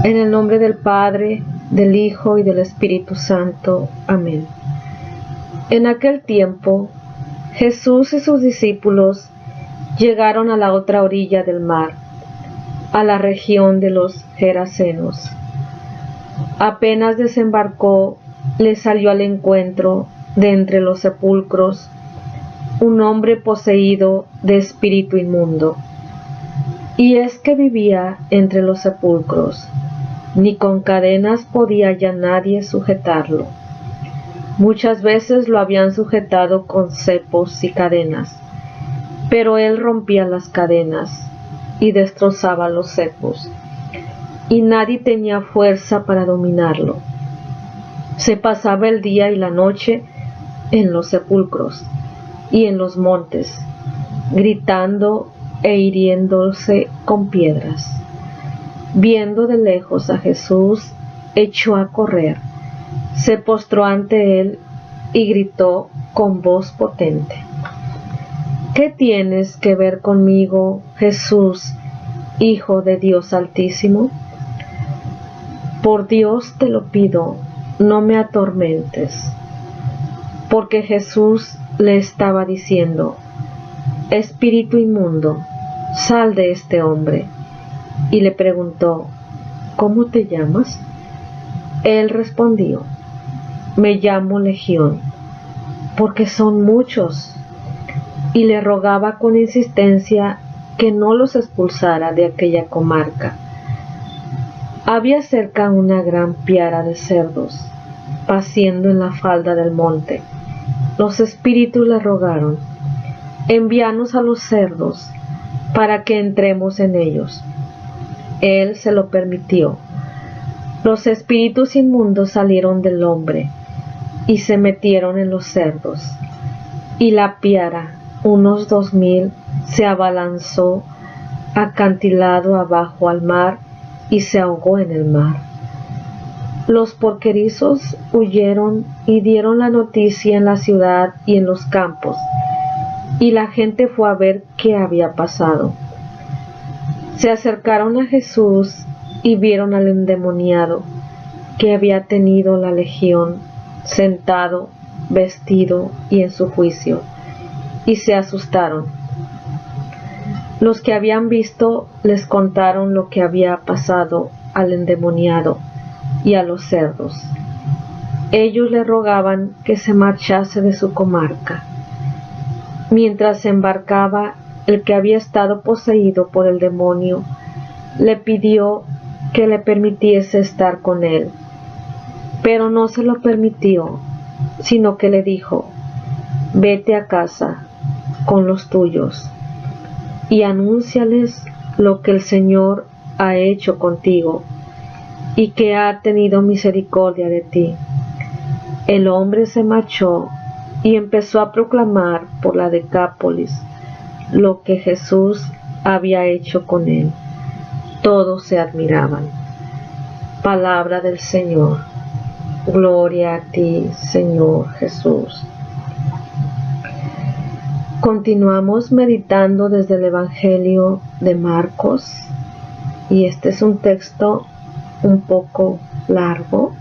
En el nombre del Padre, del Hijo y del Espíritu Santo. Amén. En aquel tiempo, Jesús y sus discípulos llegaron a la otra orilla del mar, a la región de los Gerasenos. Apenas desembarcó, le salió al encuentro de entre los sepulcros un hombre poseído de espíritu inmundo. Y es que vivía entre los sepulcros, ni con cadenas podía ya nadie sujetarlo. Muchas veces lo habían sujetado con cepos y cadenas, pero él rompía las cadenas y destrozaba los cepos, y nadie tenía fuerza para dominarlo. Se pasaba el día y la noche en los sepulcros y en los montes, gritando e hiriéndose con piedras. Viendo de lejos a Jesús, echó a correr, se postró ante él y gritó con voz potente: ¿Qué tienes que ver conmigo, Jesús, Hijo de Dios Altísimo? Por Dios te lo pido, no me atormentes. Porque Jesús le estaba diciendo: Espíritu inmundo, sal de este hombre. Y le preguntó: ¿Cómo te llamas? Él respondió: Me llamo Legión, porque son muchos. Y le rogaba con insistencia que no los expulsara de aquella comarca. Había cerca una gran piara de cerdos, paciendo en la falda del monte. Los espíritus le rogaron: Envíanos a los cerdos, para que entremos en ellos. Él se lo permitió. Los espíritus inmundos salieron del hombre y se metieron en los cerdos, y la piara, unos 2000, se abalanzó acantilado abajo al mar y se ahogó en el mar. Los porquerizos huyeron y dieron la noticia en la ciudad y en los campos, y la gente fue a ver qué había pasado. Se acercaron a Jesús y vieron al endemoniado que había tenido la legión, sentado, vestido y en su juicio, y se asustaron. Los que habían visto les contaron lo que había pasado al endemoniado y a los cerdos. Ellos le rogaban que se marchase de su comarca. Mientras se embarcaba, el que había estado poseído por el demonio le pidió que le permitiese estar con él, pero no se lo permitió, sino que le dijo: Vete a casa con los tuyos y anúnciales lo que el Señor ha hecho contigo y que ha tenido misericordia de ti. El hombre se marchó y empezó a proclamar por la Decápolis lo que Jesús había hecho con él. Todos se admiraban. Palabra del Señor. Gloria a ti, Señor Jesús. Continuamos meditando desde el Evangelio de Marcos, y este es un texto un poco largo,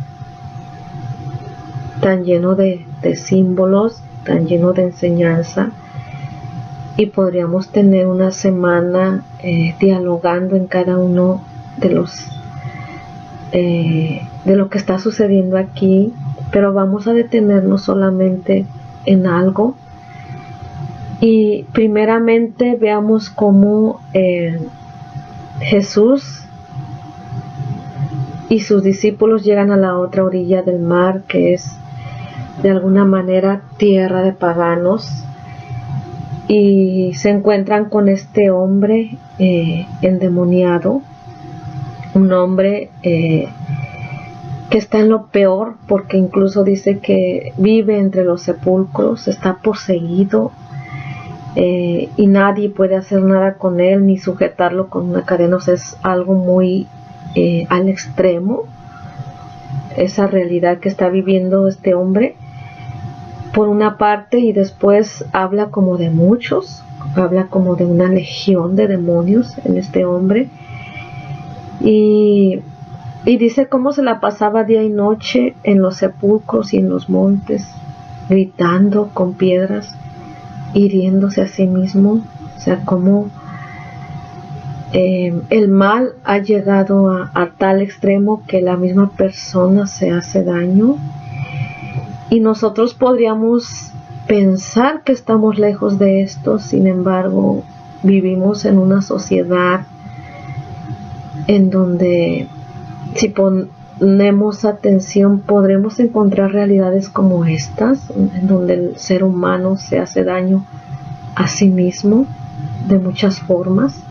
tan lleno de símbolos, tan lleno de enseñanza, y podríamos tener una semana dialogando en cada uno de lo que está sucediendo aquí, pero vamos a detenernos solamente en algo. Y primeramente veamos cómo Jesús y sus discípulos llegan a la otra orilla del mar, que es de alguna manera tierra de paganos, y se encuentran con este hombre endemoniado, un hombre que está en lo peor, porque incluso dice que vive entre los sepulcros, está poseído, y nadie puede hacer nada con él ni sujetarlo con una cadena. O sea, es algo muy al extremo, esa realidad que está viviendo este hombre, por una parte, y después habla como de muchos, habla como de una legión de demonios en este hombre. Y Y dice cómo se la pasaba día y noche en los sepulcros y en los montes, gritando con piedras, hiriéndose a sí mismo. O sea, cómo el mal ha llegado a tal extremo que la misma persona se hace daño. Y nosotros podríamos pensar que estamos lejos de esto, sin embargo, vivimos en una sociedad en donde si ponemos atención podremos encontrar realidades como estas, en donde el ser humano se hace daño a sí mismo de muchas formas.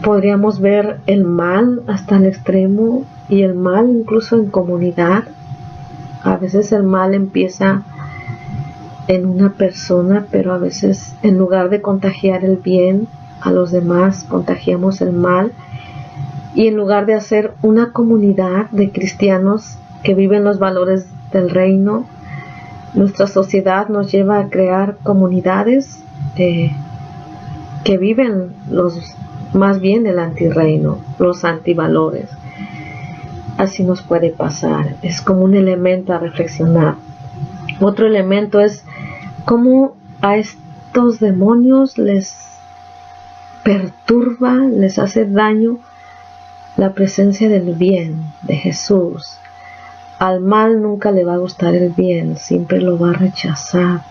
Podríamos ver el mal hasta el extremo, y el mal incluso en comunidad. A veces el mal empieza en una persona, pero a veces en lugar de contagiar el bien a los demás, contagiamos el mal. Y en lugar de hacer una comunidad de cristianos que viven los valores del reino, nuestra sociedad nos lleva a crear comunidades que viven más bien el antirreino, los antivalores. Así nos puede pasar. Es como un elemento a reflexionar. Otro elemento es cómo a estos demonios les perturba, les hace daño la presencia del bien de Jesús. Al mal nunca le va a gustar el bien, siempre lo va a rechazar,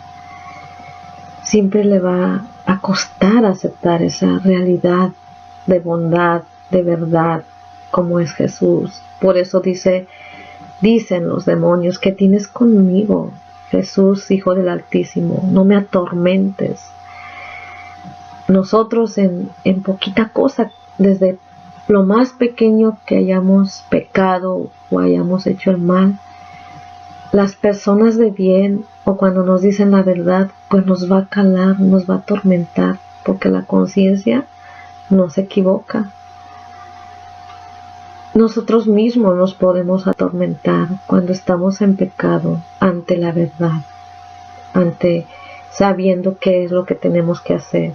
siempre le va a costar aceptar esa realidad de bondad, de verdad, como es Jesús. Por eso dicen los demonios: ¿qué tienes conmigo, Jesús, Hijo del Altísimo? No me atormentes. Nosotros en poquita cosa, desde lo más pequeño que hayamos pecado o hayamos hecho el mal, las personas de bien, o cuando nos dicen la verdad, pues nos va a calar, nos va a atormentar, porque la conciencia no se equivoca. Nosotros mismos nos podemos atormentar cuando estamos en pecado ante la verdad, sabiendo qué es lo que tenemos que hacer.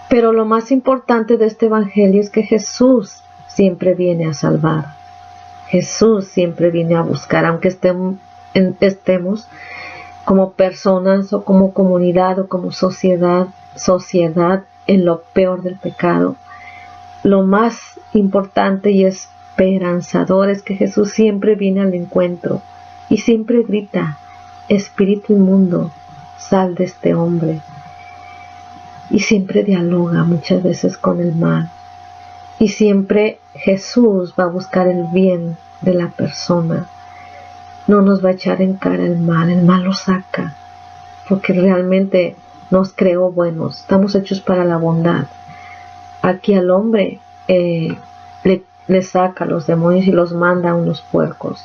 Pero lo más importante de este evangelio es que Jesús siempre viene a salvar. Jesús siempre viene a buscar, aunque estemos como personas o como comunidad o como sociedad en lo peor del pecado. Lo más importante y esperanzador es que Jesús siempre viene al encuentro y siempre grita: espíritu inmundo, sal de este hombre. Y siempre dialoga muchas veces con el mal. Y siempre Jesús va a buscar el bien de la persona. No nos va a echar en cara el mal lo saca, porque realmente nos creó buenos, estamos hechos para la bondad. Aquí al hombre le saca los demonios y los manda a unos puercos.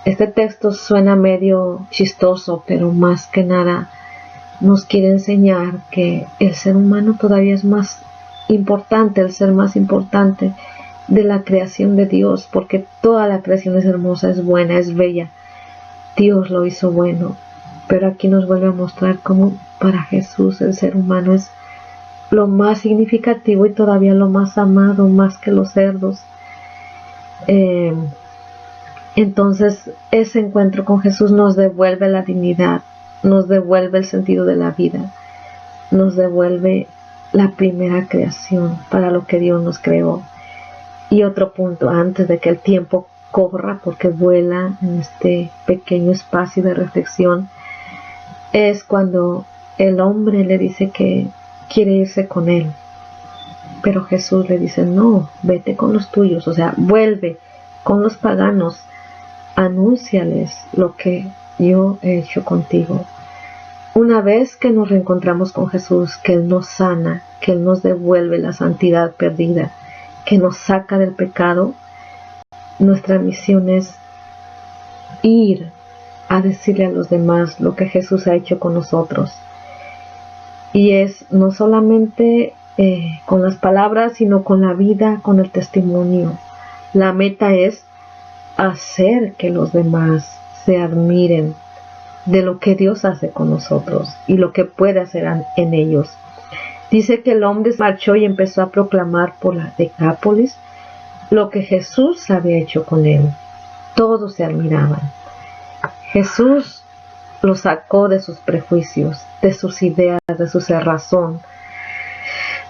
Este texto suena medio chistoso, pero más que nada nos quiere enseñar que el ser humano todavía es más importante, el ser más importante de la creación de Dios, porque toda la creación es hermosa, es buena, es bella. Dios lo hizo bueno, pero aquí nos vuelve a mostrar cómo para Jesús el ser humano es lo más significativo y todavía lo más amado, más que los cerdos. Entonces ese encuentro con Jesús nos devuelve la dignidad, nos devuelve el sentido de la vida, nos devuelve la primera creación para lo que Dios nos creó. Y otro punto, antes de que el tiempo corra, porque vuela en este pequeño espacio de reflexión, es cuando el hombre le dice que quiere irse con él, pero Jesús le dice: no, vete con los tuyos, o sea, vuelve con los paganos, anúnciales lo que yo he hecho contigo. Una vez que nos reencontramos con Jesús, que Él nos sana, que Él nos devuelve la santidad perdida, que nos saca del pecado, nuestra misión es ir a decirle a los demás lo que Jesús ha hecho con nosotros. Y es no solamente con las palabras, sino con la vida, con el testimonio. La meta es hacer que los demás se admiren de lo que Dios hace con nosotros y lo que puede hacer en ellos. Dice que el hombre marchó y empezó a proclamar por la Decápolis lo que Jesús había hecho con él. Todos se admiraban. Jesús lo sacó de sus prejuicios, de sus ideas, de su cerrazón,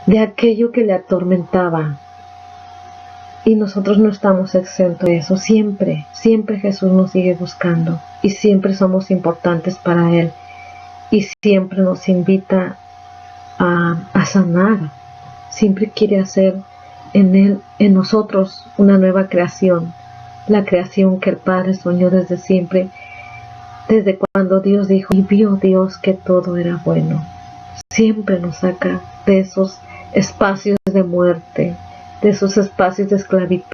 de aquello que le atormentaba. Y nosotros no estamos exentos de eso. Siempre, siempre Jesús nos sigue buscando y siempre somos importantes para Él y siempre nos invita a sanar. Siempre quiere hacer en Él, en nosotros, una nueva creación, la creación que el Padre soñó desde siempre, desde cuando Dios dijo y vio Dios que todo era bueno. Siempre nos saca de esos espacios de muerte, de esos espacios de esclavitud,